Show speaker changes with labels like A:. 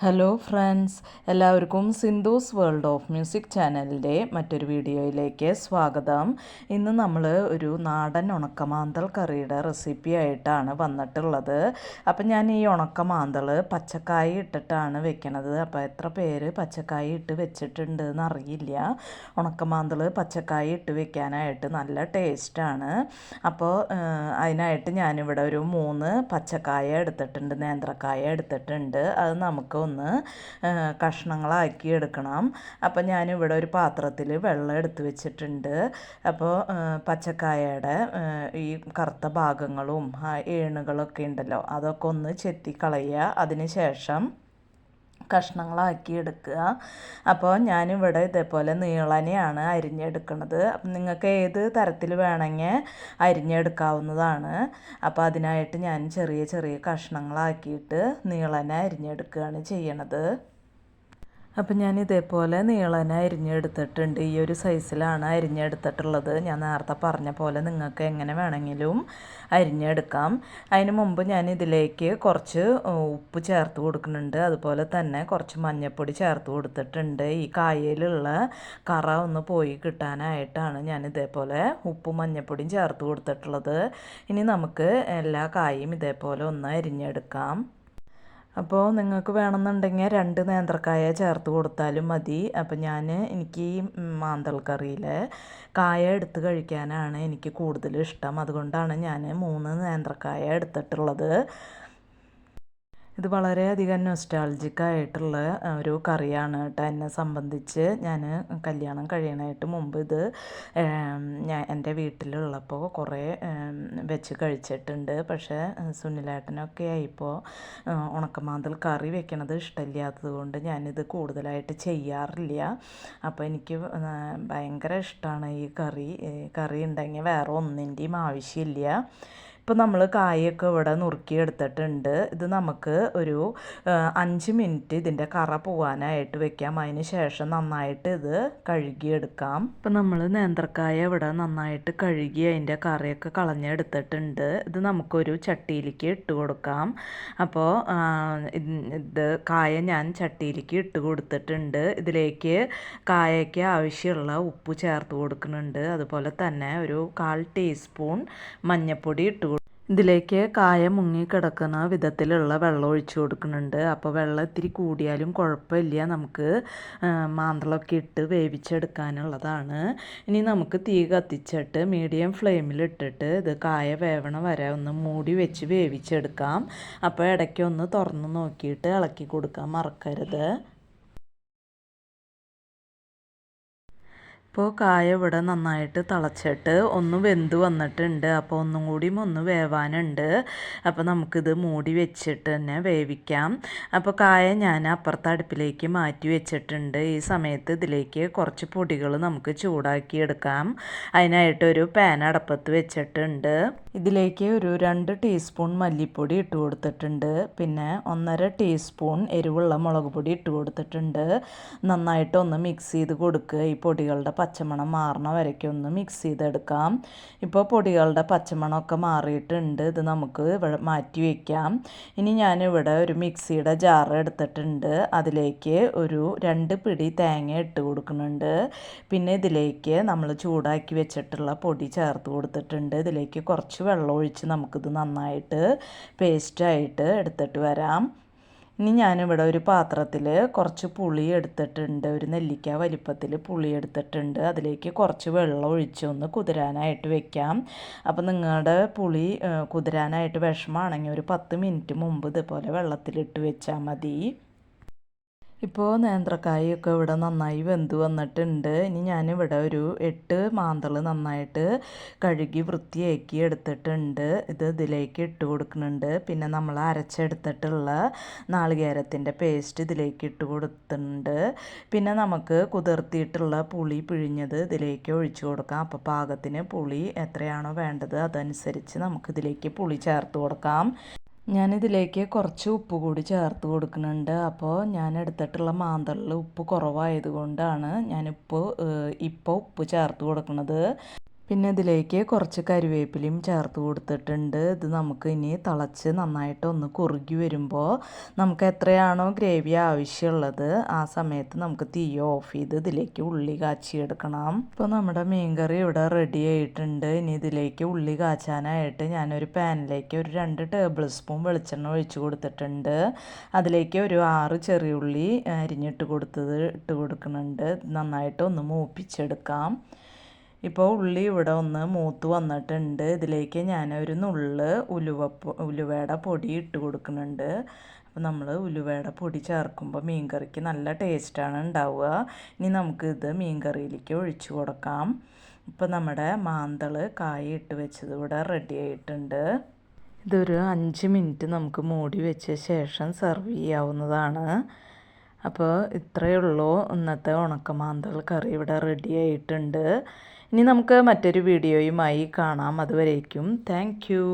A: Hello friends, എല്ലാവർക്കും Sindhu's world of music ചാനലിൻ്റെ മറ്റൊരു വീഡിയോയിലേക്ക് സ്വാഗതം. ഇന്ന് നമ്മൾ ഒരു നാടൻ ഉണക്കമാന്തൽ കറിയുടെ റെസിപ്പി ആയിട്ടാണ് വന്നിട്ടുള്ളത്. അപ്പം ഞാൻ ഈ ഉണക്കമാന്തൽ പച്ചക്കായ ഇട്ടിട്ടാണ് വെക്കണത്. അപ്പോൾ എത്ര പേര് പച്ചക്കായ ഇട്ട് വെച്ചിട്ടുണ്ട് എന്നറിയില്ല. ഉണക്കമാന്തൽ പച്ചക്കായ ഇട്ട് വെക്കാനായിട്ട് നല്ല ടേസ്റ്റാണ്. അപ്പോൾ അതിനായിട്ട് ഞാനിവിടെ ഒരു 3 പച്ചക്കായ എടുത്തിട്ടുണ്ട്, നേന്ത്രക്കായ എടുത്തിട്ടുണ്ട്. അത് നമുക്ക് കഷ്ണങ്ങളാക്കി എടുക്കണം. അപ്പോൾ ഞാനിവിടെ ഒരു പാത്രത്തിൽ വെള്ളം എടുത്ത് വെച്ചിട്ടുണ്ട്. അപ്പോൾ പച്ചക്കായയുടെ ഈ കറുത്ത ഭാഗങ്ങളും ഏണുകളൊക്കെ ഉണ്ടല്ലോ, അതൊക്കെ ഒന്ന് ചെത്തി കളയുക. അതിന് ശേഷം കഷ്ണങ്ങളാക്കി എടുക്കുക. അപ്പോൾ ഞാനിവിടെ ഇതേപോലെ നീളനെയാണ് അരിഞ്ഞെടുക്കുന്നത്. നിങ്ങൾക്ക് ഏത് തരത്തിൽ വേണമെങ്കിൽ അരിഞ്ഞെടുക്കാവുന്നതാണ്. അപ്പോൾ അതിനായിട്ട് ഞാൻ ചെറിയ ചെറിയ കഷ്ണങ്ങളാക്കിയിട്ട് നീളനെ അരിഞ്ഞെടുക്കുകയാണ് ചെയ്യണത്. അപ്പം ഞാൻ ഇതേപോലെ നീളനെ അരിഞ്ഞെടുത്തിട്ടുണ്ട്. ഈ ഒരു സൈസിലാണ് അരിഞ്ഞെടുത്തിട്ടുള്ളത്. ഞാൻ നേരത്തെ പറഞ്ഞ പോലെ നിങ്ങൾക്ക് എങ്ങനെ വേണമെങ്കിലും അരിഞ്ഞെടുക്കാം. അതിന് മുമ്പ് ഞാൻ ഇതിലേക്ക് കുറച്ച് ഉപ്പ് ചേർത്ത് കൊടുക്കുന്നുണ്ട്. അതുപോലെ തന്നെ കുറച്ച് മഞ്ഞൾപ്പൊടി ചേർത്ത് കൊടുത്തിട്ടുണ്ട്. ഈ കായയിലുള്ള കറ ഒന്ന് പോയി കിട്ടാനായിട്ടാണ് ഞാൻ ഇതേപോലെ ഉപ്പും മഞ്ഞൾപ്പൊടിയും ചേർത്ത് കൊടുത്തിട്ടുള്ളത്. ഇനി നമുക്ക് എല്ലാ കായും ഇതേപോലെ ഒന്ന് അരിഞ്ഞെടുക്കാം. അപ്പോൾ നിങ്ങൾക്ക് വേണമെന്നുണ്ടെങ്കിൽ 2 നേന്ത്രക്കായ ചേർത്ത് കൊടുത്താലും മതി. അപ്പോൾ എനിക്ക് ഈ മാന്തൽ കറിയിൽ കായ എടുത്ത് കഴിക്കാനാണ് എനിക്ക് കൂടുതൽ ഇഷ്ടം. അതുകൊണ്ടാണ് ഞാൻ 3 നേന്ത്രക്കായ എടുത്തിട്ടുള്ളത്. ഇത് വളരെയധികം നൊസ്റ്റാൾജിക്കായിട്ടുള്ള ഒരു കറിയാണ് കേട്ടോ. എന്നെ സംബന്ധിച്ച് ഞാൻ കല്യാണം കഴിയണായിട്ട് മുമ്പ് ഇത് എൻ്റെ വീട്ടിലുള്ളപ്പോൾ കുറേ വെച്ച് കഴിച്ചിട്ടുണ്ട്. പക്ഷേ സുനിലേട്ടനൊക്കെ ആയിപ്പോൾ ഉണക്കമാന്തൽ കറി വെക്കണത് ഇഷ്ടമില്ലാത്തത് കൊണ്ട് ഞാനിത് കൂടുതലായിട്ട് ചെയ്യാറില്ല. അപ്പോൾ എനിക്ക് ഭയങ്കര ഇഷ്ടമാണ് ഈ കറി ഉണ്ടെങ്കിൽ വേറെ ഒന്നിൻ്റെയും ആവശ്യമില്ല. ഇപ്പോൾ നമ്മൾ കായൊക്കെ ഇവിടെ നുറുക്കിയെടുത്തിട്ടുണ്ട്. ഇത് നമുക്ക് ഒരു 5 മിനിറ്റ് ഇതിൻ്റെ കറ പോകാനായിട്ട് വെക്കാം. അതിന് ശേഷം നന്നായിട്ട് ഇത് കഴുകിയെടുക്കാം. ഇപ്പം നമ്മൾ നേന്ത്രക്കായ ഇവിടെ നന്നായിട്ട് കഴുകി അതിൻ്റെ കറയൊക്കെ കളഞ്ഞെടുത്തിട്ടുണ്ട്. ഇത് നമുക്കൊരു ചട്ടിയിലേക്ക് ഇട്ട് കൊടുക്കാം. അപ്പോൾ ഇത് കായ ഞാൻ ചട്ടിയിലേക്ക് ഇട്ട് കൊടുത്തിട്ടുണ്ട്. ഇതിലേക്ക് കായയ്ക്ക് ആവശ്യമുള്ള ഉപ്പ് ചേർത്ത് കൊടുക്കുന്നുണ്ട്. അതുപോലെ തന്നെ ഒരു 1/4 ടീസ്പൂൺ മഞ്ഞൾപ്പൊടി ഇട്ട് ഇതിലേക്ക് കായ മുങ്ങിക്കിടക്കുന്ന വിധത്തിലുള്ള വെള്ളം ഒഴിച്ചു കൊടുക്കുന്നുണ്ട്. അപ്പോൾ വെള്ളം ഇത്തിരി കൂടിയാലും കുഴപ്പമില്ല, നമുക്ക് മാന്തളൊക്കെ ഇട്ട് വേവിച്ചെടുക്കാനുള്ളതാണ്. ഇനി നമുക്ക് തീ കത്തിച്ചിട്ട് മീഡിയം ഫ്ലെയിമിലിട്ടിട്ട് ഇത് കായ വേവണ വരെ ഒന്ന് മൂടി വെച്ച് വേവിച്ചെടുക്കാം. അപ്പോൾ ഇടയ്ക്കൊന്ന് തുറന്ന് നോക്കിയിട്ട് ഇളക്കി കൊടുക്കാൻ മറക്കരുത്. ഇപ്പോൾ കായ ഇവിടെ നന്നായിട്ട് തിളച്ചിട്ട് ഒന്ന് വെന്ത് വന്നിട്ടുണ്ട്. അപ്പോൾ ഒന്നും കൂടിയും ഒന്ന് വേവാനുണ്ട്. അപ്പോൾ നമുക്കിത് മൂടി വെച്ചിട്ട് തന്നെ വേവിക്കാം. അപ്പോൾ കായ ഞാൻ അപ്പുറത്തെ അടുപ്പിലേക്ക് മാറ്റി വെച്ചിട്ടുണ്ട്. ഈ സമയത്ത് ഇതിലേക്ക് കുറച്ച് പൊടികൾ നമുക്ക് ചൂടാക്കിയെടുക്കാം. അതിനായിട്ടൊരു പാൻ അടപ്പത്ത് വെച്ചിട്ടുണ്ട്. ഇതിലേക്ക് ഒരു 2 ടീസ്പൂൺ മല്ലിപ്പൊടി ഇട്ട് കൊടുത്തിട്ടുണ്ട്. പിന്നെ 1.5 ടീസ്പൂൺ എരിവുള്ള മുളക് പൊടി ഇട്ട് കൊടുത്തിട്ടുണ്ട്. നന്നായിട്ടൊന്ന് മിക്സ് ചെയ്ത് കൊടുക്കുക. ഈ പൊടികളുടെ പച്ചമണം മാറണ വരയ്ക്ക് ഒന്ന് മിക്സ് ചെയ്തെടുക്കാം. ഇപ്പോൾ പൊടികളുടെ പച്ചമണമൊക്കെ മാറിയിട്ടുണ്ട്. ഇത് നമുക്ക് ഇവിടെ മാറ്റി വയ്ക്കാം. ഇനി ഞാനിവിടെ ഒരു മിക്സിയുടെ ജാർ എടുത്തിട്ടുണ്ട്. അതിലേക്ക് ഒരു 2 പിടി തേങ്ങ ഇട്ട് കൊടുക്കുന്നുണ്ട്. പിന്നെ ഇതിലേക്ക് നമ്മൾ ചൂടാക്കി വെച്ചിട്ടുള്ള പൊടി ചേർത്ത് കൊടുത്തിട്ടുണ്ട്. ഇതിലേക്ക് കുറച്ച് വെള്ളം ഒഴിച്ച് നമുക്കിത് നന്നായിട്ട് പേസ്റ്റായിട്ട് എടുത്തിട്ട് വരാം. ഇനി ഞാനിവിടെ ഒരു പാത്രത്തിൽ കുറച്ച് പുളി എടുത്തിട്ടുണ്ട്. ഒരു നെല്ലിക്ക വലിപ്പത്തിൽ പുളി എടുത്തിട്ടുണ്ട്. അതിലേക്ക് കുറച്ച് വെള്ളം ഒഴിച്ചൊന്ന് കുതിരാനായിട്ട് വെക്കാം. അപ്പോൾ നിങ്ങളുടെ പുളി കുതിരാനായിട്ട് വിഷമമാണെങ്കിൽ ഒരു 10 മിനിറ്റ് മുമ്പ് ഇതുപോലെ വെള്ളത്തിലിട്ട് വെച്ചാൽ മതി. ഇപ്പോൾ നേന്ത്രക്കായൊക്കെ ഇവിടെ നന്നായി വെന്ത് വന്നിട്ടുണ്ട്. ഇനി ഞാനിവിടെ ഒരു 8 മാന്തൾ നന്നായിട്ട് കഴുകി വൃത്തിയാക്കി എടുത്തിട്ടുണ്ട്. ഇത് ഇതിലേക്ക് ഇട്ട് കൊടുക്കുന്നുണ്ട്. പിന്നെ നമ്മൾ അരച്ചെടുത്തിട്ടുള്ള നാളികേരത്തിൻ്റെ പേസ്റ്റ് ഇതിലേക്ക് ഇട്ട് കൊടുത്തിട്ടുണ്ട്. പിന്നെ നമുക്ക് കുതിർത്തിയിട്ടുള്ള പുളി പിഴിഞ്ഞത് ഇതിലേക്ക് ഒഴിച്ചു കൊടുക്കാം. അപ്പോൾ പാകത്തിന് പുളി എത്രയാണോ വേണ്ടത് അതനുസരിച്ച് നമുക്കിതിലേക്ക് പുളി ചേർത്ത് കൊടുക്കാം. ഞാനിതിലേക്ക് കുറച്ച് ഉപ്പ് കൂടി ചേർത്ത് കൊടുക്കുന്നുണ്ട്. അപ്പോൾ ഞാൻ എടുത്തിട്ടുള്ള മാന്തളിൽ ഉപ്പ് കുറവായതുകൊണ്ടാണ് ഞാനിപ്പോൾ ഉപ്പ് ചേർത്ത് കൊടുക്കുന്നത്. പിന്നെ ഇതിലേക്ക് കുറച്ച് കരിവേപ്പിലയും ചേർത്ത് കൊടുത്തിട്ടുണ്ട്. ഇത് നമുക്ക് ഇനി തിളച്ച് നന്നായിട്ട് ഒന്ന് കുറുകി വരുമ്പോൾ നമുക്ക് എത്രയാണോ ഗ്രേവി ആവശ്യമുള്ളത് ആ സമയത്ത് നമുക്ക് തീ ഓഫ് ചെയ്ത് ഇതിലേക്ക് ഉള്ളി കാച്ചിയെടുക്കണം. ഇപ്പോൾ നമ്മുടെ മീൻകറി ഇവിടെ റെഡി ആയിട്ടുണ്ട്. ഇനി ഇതിലേക്ക് ഉള്ളി കാച്ചാനായിട്ട് ഞാനൊരു പാനിലേക്ക് ഒരു 2 ടേബിൾ സ്പൂൺ വെളിച്ചെണ്ണ ഒഴിച്ച് കൊടുത്തിട്ടുണ്ട്. അതിലേക്ക് ഒരു 6 ചെറിയുള്ളി അരിഞ്ഞിട്ട് ഇട്ട് കൊടുക്കുന്നുണ്ട്. നന്നായിട്ട് ഒന്ന് മൂപ്പിച്ചെടുക്കാം. ഇപ്പോൾ ഉള്ളി ഇവിടെ ഒന്ന് മൂത്ത് വന്നിട്ടുണ്ട്. ഇതിലേക്ക് ഞാനൊരു നുള്ള് ഉലുവയുടെ പൊടി ഇട്ട് കൊടുക്കുന്നുണ്ട്. അപ്പോൾ നമ്മൾ ഉലുവയുടെ പൊടി ചേർക്കുമ്പോൾ മീൻകറിക്ക് നല്ല ടേസ്റ്റാണ് ഉണ്ടാവുക. ഇനി നമുക്കിത് മീൻകറിയിലേക്ക് ഒഴിച്ചു കൊടുക്കാം. ഇപ്പോൾ നമ്മുടെ മാന്തൾ കായ ഇട്ട് വെച്ചത് ഇവിടെ റെഡി ആയിട്ടുണ്ട്. ഇതൊരു 5 മിനിറ്റ് നമുക്ക് മൂടി വെച്ച ശേഷം സെർവ് ചെയ്യാവുന്നതാണ്. അപ്പോൾ ഇത്രയേ ഉള്ളൂ ഇന്നത്തെ ഉണക്കമാന്തൾ കറി ഇവിടെ റെഡി ആയിട്ടുണ്ട്. ഇനി നമുക്ക് മറ്റൊരു വീഡിയോയുമായി കാണാം. അതുവരേക്കും താങ്ക് യു.